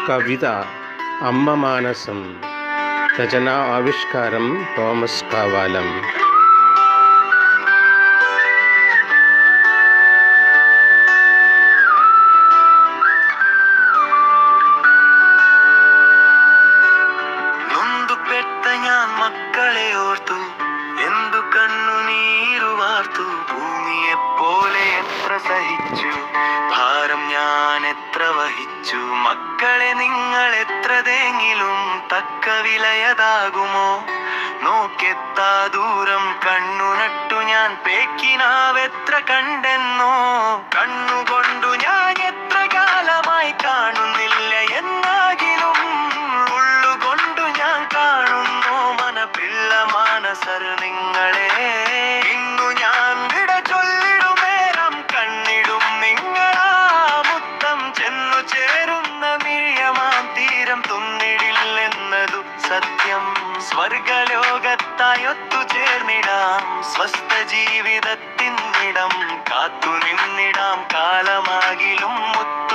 കവിത അമ്മ മാനസം. രചന ആവിഷ്കാരം തോമസ് കാവാലം. മക്കളെ ഓർത്തു എന്തു കണ്ണുനീരു വാർത്തു. ഭൂമിയെപ്പോലെ എത്ര സഹിച്ചു, ഭാരം ഞാൻ എത്ര വഹിച്ചു. മക്കളെ നിങ്ങൾ എത്ര തേങ്ങിലും തക്ക വിലയതാകുമോ? നോക്കെത്താ ദൂരം കണ്ണു നട്ടു ഞാൻ പേക്കിനാവെത്ര കണ്ടെന്നോ. കണ്ണുകൊണ്ടു ഞാൻ എത്ര കാലമായി കാണുന്നില്ല എന്നാകിലും ഉള്ളുകൊണ്ടു ഞാൻ കാണുന്നു മനപിള്ള മാനസർ നിങ്ങളെ. ഇന്നു ഞാൻ വിട ചൊല്ലിടുമേരം കണ്ണിടും നിങ്ങളാ മുത്തം ചെന്നു ചേരുന്ന മിഴിയമാം തീരം തുന്നിടില്ലെന്നതു സത്യം. സ്വർഗലോകത്തായി ഒത്തുചേർന്നിടാം, സ്വസ്ഥ ജീവിതത്തിനിടം കാത്തു നിന്നിടാം. കാലമാകിലും മുത്ത